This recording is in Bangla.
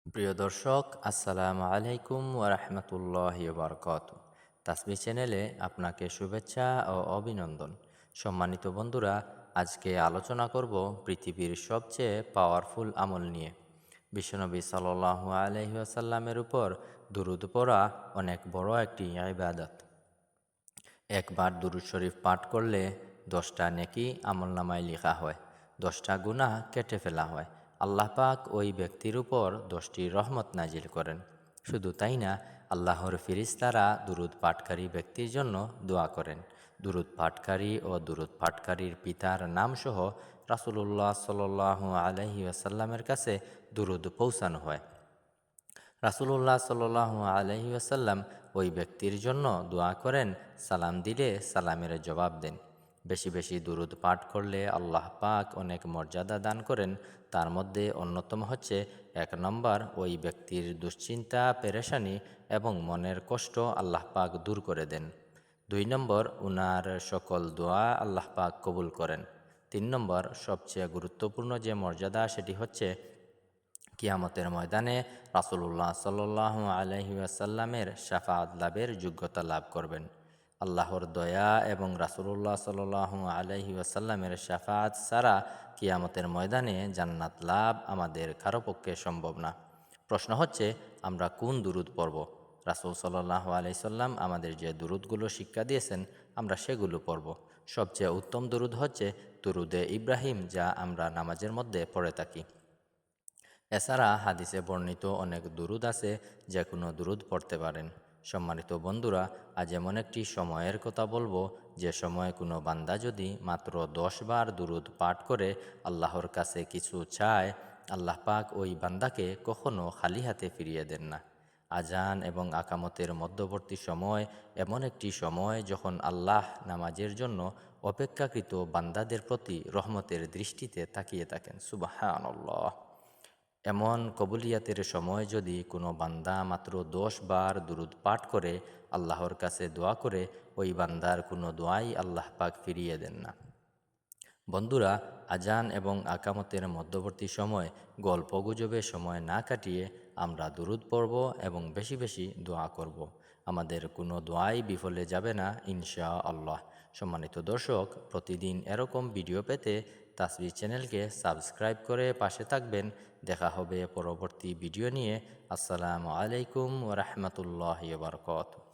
প্রিয় দর্শক, আসসালামু আলাইকুম ওয়া রাহমাতুল্লাহি ওয়া বারাকাতুহু। তাসবিহ চ্যানেলে আপনাকে শুভেচ্ছা ও অভিনন্দন। সম্মানিত বন্ধুরা, আজকে আলোচনা করব পৃথিবীর সবচেয়ে পাওয়ারফুল আমল নিয়ে। বিশ্বনবী সাল্লাল্লাহু আলাইহি ওয়াসাল্লামের উপর দুরূদ পড়া অনেক বড় একটি ইবাদত। একবার দুরূদ শরীফ পাঠ করলে 10টা নেকি আমলনামায় লেখা হয়, 10টা গুনাহ কেটে ফেলা হয়। আল্লাহ পাক ওই ব্যক্তির উপর 10টি রহমত নাজিল করেন। শুধু তাই না, আল্লাহর ফিরিস্তারা দুরূদ পাঠকারী ব্যক্তির জন্য দোয়া করেন। দুরূদ পাঠকারী ও দুরূদ পাঠকারীর পিতার নামসহ রাসূলুল্লাহ সাল্লাল্লাহু আলাইহি ওয়াসাল্লামের কাছে দুরূদ পৌঁছানো হয়। রাসূলুল্লাহ সাল্লাল্লাহু আলাইহি ওয়াসাল্লাম ওই ব্যক্তির জন্য দোয়া করেন, সালাম দিলে সালামের জবাব দেন। বেশি বেশি দুরূদ পাঠ করলে আল্লাহ পাক অনেক মর্যাদা দান করেন। তার মধ্যে অন্যতম হচ্ছে, 1 নম্বর, ওই ব্যক্তির দুশ্চিন্তা, পেরেশানি এবং মনের কষ্ট আল্লাহ পাক দূর করে দেন। 2 নম্বর, উনার সকল দোয়া আল্লাহ পাক কবুল করেন। 3 নম্বর, সবচেয়ে গুরুত্বপূর্ণ যে মর্যাদা, সেটি হচ্ছে কিয়ামতের ময়দানে রাসূলুল্লাহ সাল্লাল্লাহু আলাইহি ওয়াসাল্লামের শাফাআত লাভের যোগ্যতা লাভ করবেন। আল্লাহর দয়া এবং রাসূলুল্লাহ সাল্লাল্লাহু আলাইহি ওয়াসাল্লামের শাফাআত ছাড়া কিয়ামতের ময়দানে জান্নাত লাভ আমাদের কারো পক্ষে সম্ভব না। প্রশ্ন হচ্ছে, আমরা কোন দুরূদ পড়ব? রাসূল সাল্লাল্লাহু আলাইহি সাল্লাম আমাদের যে দুরূদগুলো শিক্ষা দিয়েছেন, আমরা সেগুলো পড়ব। সবচেয়ে উত্তম দুরূদ হচ্ছে দুরূদে ইব্রাহিম, যা আমরা নামাজের মধ্যে পড়ে থাকি। এছাড়া হাদিসে বর্ণিত অনেক দুরূদ আছে, যে কোনো দুরূদ পড়তে পারেন। সম্মানিত বন্ধুরা, আজ এমন একটি সময়ের কথা বলবো, যে সময়ে কোনো বান্দা যদি মাত্র 10 বার দুরূদ পাঠ করে আল্লাহর কাছে কিছু চায়, আল্লাহ পাক ওই বান্দাকে কখনো খালি হাতে ফিরিয়ে দেন না। আজান এবং আকামতের মধ্যবর্তী সময় এমন একটি সময় যখন আল্লাহ নামাজের জন্য অপেক্ষাকৃত বান্দাদের প্রতি রহমতের দৃষ্টিতে তাকিয়ে থাকেন। সুবহানাল্লাহ! এমন কবুলিয়াতের সময় যদি কোনো বান্দা মাত্র 10 বার দুরূদ পাঠ করে আল্লাহর কাছে দোয়া করে, ওই বান্দার কোনো দোয়াই আল্লাহ পাক ফিরিয়ে দেন না। বন্ধুরা, আজান এবং আকামতের মধ্যবর্তী সময় গল্পগুজবে সময় না কাটিয়ে আমরা দুরূদ পড়ব এবং বেশি বেশি দোয়া করব। আমাদের কোনো দোয়াই বিফলে যাবে না, ইনশা আল্লাহ। সম্মানিত দর্শক, প্রতিদিন এরকম ভিডিও পেতে তাসবিহ চ্যানেলকে সাবস্ক্রাইব করে পাশে থাকবেন। দেখা হবে পরবর্তী ভিডিও নিয়ে। আসসালামু আলাইকুম ওয়া রাহমাতুল্লাহি ওয়া বারাকাতুহু।